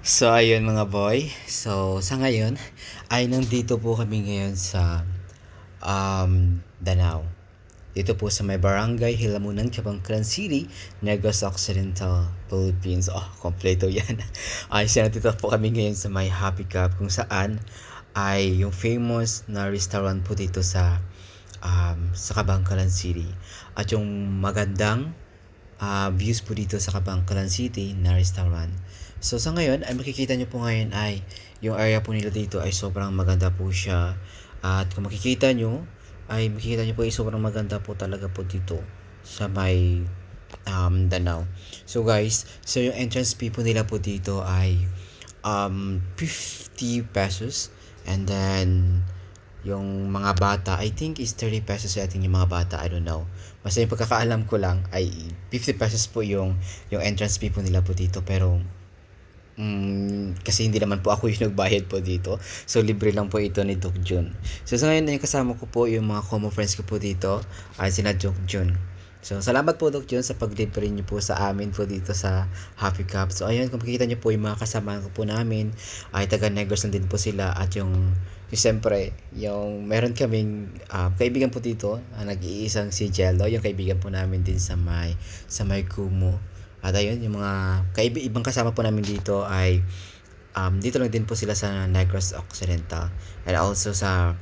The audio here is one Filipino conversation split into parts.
So ayun mga boy. So sa ngayon ay nandito po kami ngayon sa Danao. Dito po sa may barangay Hilamunan, Kabangkalan City, Negros Occidental, Philippines. Oh, kompleto yan. Ay siya nandito po kami ngayon sa may Happy Cup kung saan ay yung famous na restaurant po dito sa Kabangkalan City. At yung magandang views po dito sa Kabangkalan City na restaurant. So sa ngayon ay makikita nyo po ngayon ay yung area po nila dito ay sobrang maganda po siya. At kung makikita nyo ay makikita nyo po ay sobrang maganda po talaga po dito sa may Danao. So guys, so yung entrance fee po nila po dito ay 50 pesos, and then yung mga bata I think is 30 pesos sa ating yung mga bata, I don't know. Basta yung pagkakaalam ko lang ay 50 pesos po yung entrance fee po nila po dito, pero kasi hindi naman po ako yung nagbayad po dito. So, libre lang po ito ni Doc Jun. So, sa ngayon, yung kasama ko po yung mga common friends ko po dito ay sina Doc Jun. So, salamat po Doc Jun sa pag-libre niyo po sa amin po dito sa Happy Cup. So, ayun, kung makikita niyo po yung mga kasama ko po namin ay taga Negros lang din po sila, at yung siyempre, yung meron kaming kaibigan po dito, nag-iisang si Jello, yung kaibigan po namin din sa may Kumu. At ayun, yung mga ibang kasama po namin dito ay dito lang din po sila sa Negros Occidental. And also sa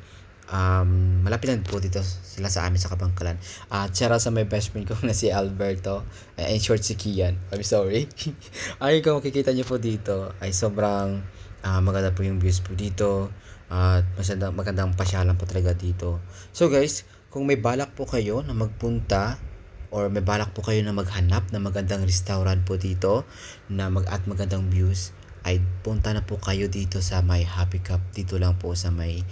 malapit lang po dito sila sa amin sa Kabangkalan. At shoutout sa my best friend ko na si Alberto. In short, si Kian. I'm sorry. Ay, kung makikita niyo po dito ay sobrang maganda po yung views po dito. At magandang pasyalan po talaga dito. So guys, kung may balak po kayo na magpunta or may balak po kayo na maghanap ng magandang restaurant po dito at magandang views, ay punta na po kayo dito sa may Happy Cup. Dito lang po sa may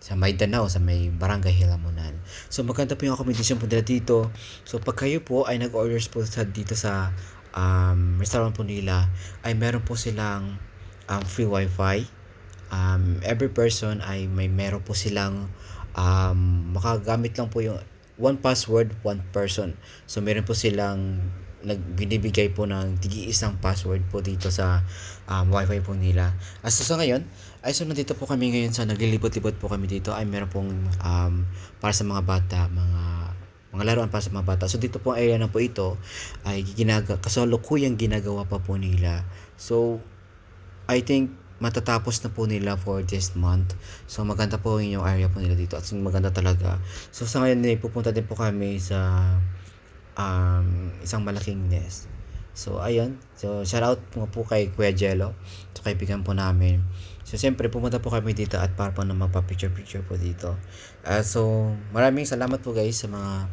Danao, sa may Barangay Hilamunan. So maganda po yung accommodation po nila dito. So pag kayo po ay nag-orders po dito sa restaurant po nila, ay meron po silang free wifi. Every person ay meron po silang makagamit lang po yung one password, one person. So meron po silang nagbibigay po ng tigi-isang password po dito sa wifi po nila. So sa ngayon, so nandito po kami ngayon sa naglilibot-libot po kami dito, ay meron pong para sa mga bata, mga laruan para sa mga bata. So dito po area na po ito ay kasalukuyang ginagawa pa po nila. So I think matatapos na po nila for this month. So maganda po yung area po nila dito, at maganda talaga. So sa ngayon pupunta din po kami sa isang malaking nest. So ayun, so shout out po kay Kuya Jello, so kaibigan po namin. So siyempre pumunta po kami dito at para po na magpa-picture po dito. So maraming salamat po guys sa mga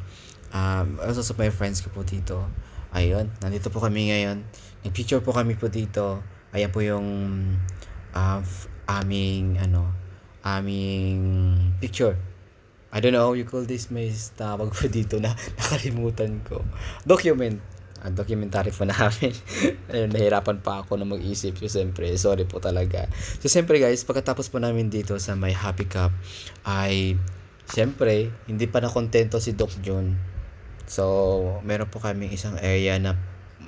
also sa my friends ko po dito. Ayun, nandito po kami ngayon. Nag-picture po kami po dito. Ayan po yung aming picture. I don't know how you call this, may tawag po dito na nakalimutan ko. Documentary po namin. Ayun, nahirapan pa ako na mag-isip. So, siyempre, sorry po talaga. So, siyempre guys, pagkatapos po namin dito sa may Happy Cup, ay, siyempre, hindi pa nakontento si Doc Jun. So, meron po kaming isang area na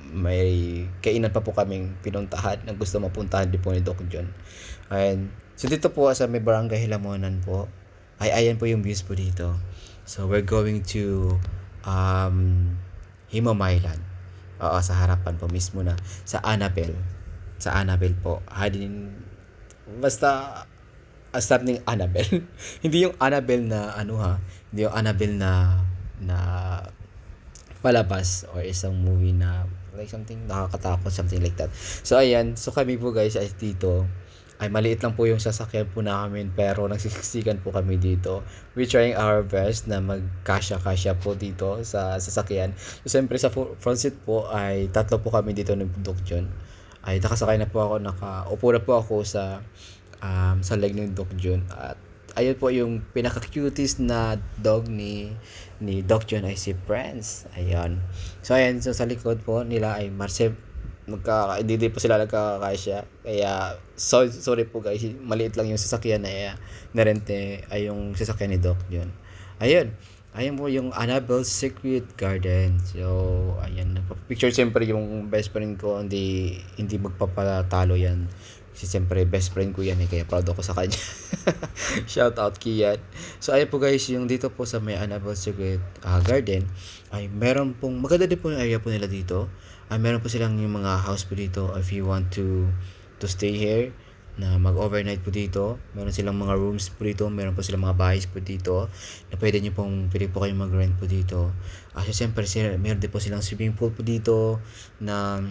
may kainan pa po kaming pinuntahan na gusto mapuntahan din po ni Doc John. And so dito po sa may Barangay Hilamunan po, ay ayan po yung views po dito. So we're going to Himamaylan. Oo, sa harapan po mismo na sa Annabelle. Sa Annabelle po. Basta start ng Annabelle. Hindi yung Annabelle na hindi yung Annabelle na palabas or isang movie na like something nakakatakot, something like that. So ayan, so kami po guys ay dito ay maliit lang po yung sasakyan po namin, pero nagsisiksikan po kami dito. We're trying our best na magkasya-kasya po dito sa sasakyan. So siyempre sa front seat po ay tatlo po kami dito ng Doc John. Ay nakasakay na po ako, nakaupo na po ako sa leg ng Doc John. At ayun po yung pinaka-cutest na dog ni Doc John ay si Prince. Ayun. So ayan, so sa likod po nila ay hindi po sila nagkakasya. Kaya sorry po guys, maliit lang yung sasakyan na narente ay yung sasakyan ni Doc John. Ayun. Ayan po yung Annabelle's Secret Garden. So, ayan. Nagpa-picture siyempre yung best friend ko. Hindi magpapatalo yan. Kasi siyempre best friend ko yan eh. Kaya proud ako sa kanya. Shout out Kian. So, ayan po guys. Yung dito po sa may Annabelle's Secret Garden. Ay meron pong, maganda din po yung area po nila dito. Ay meron po silang yung mga house po dito. If you want to stay here na mag-overnight po dito. Meron silang mga rooms po dito, meron po silang mga bahay po dito na pwede po kayong mag-rent po dito. So siyempre, meron din po silang swimming pool po dito na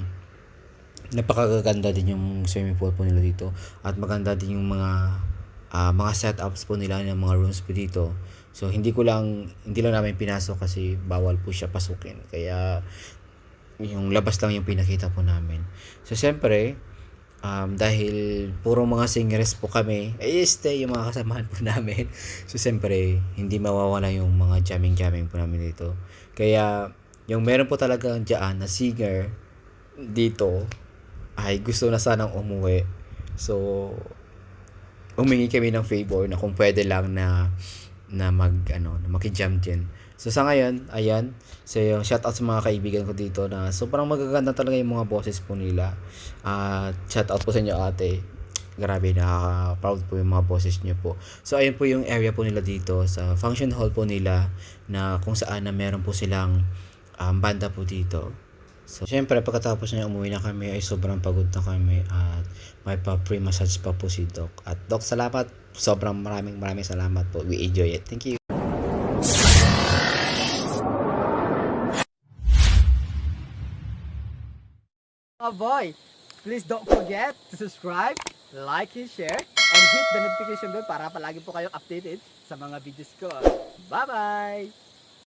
napakaganda din yung swimming pool po nila dito. At maganda din yung mga setups po nila ng mga rooms po dito. So hindi lang namin pinasok kasi bawal po siya pasukin. Kaya yung labas lang yung pinakita po namin. So siyempre, dahil puro mga singers po kami, stay yung mga kasamahan po namin. So, siyempre, hindi mawawala yung mga jamming po namin dito. Kaya, yung meron po talaga dyan na singer dito, ay gusto na sanang umuwi. So, humingi kami ng favor na kung pwede lang na maki-jam din. So sa ngayon, ayan, so yung shout out sa mga kaibigan ko dito na sobrang magaganda talaga yung mga boses po nila. Shout out po sa inyo ate. Grabe, nakaka-proud po yung mga boses niyo po. So ayun po yung area po nila dito sa function hall po nila na kung saan na meron po silang banda po dito. So, syempre, pagkatapos niya umuwi na kami ay sobrang pagod na kami at may pa-pre-massage pa po si Doc. At Doc, salamat. Sobrang maraming salamat po. We enjoy it. Thank you. Boy, please don't forget to subscribe, like, and share, and hit the notification bell para palagi po kayong updated sa mga videos ko. Bye-bye!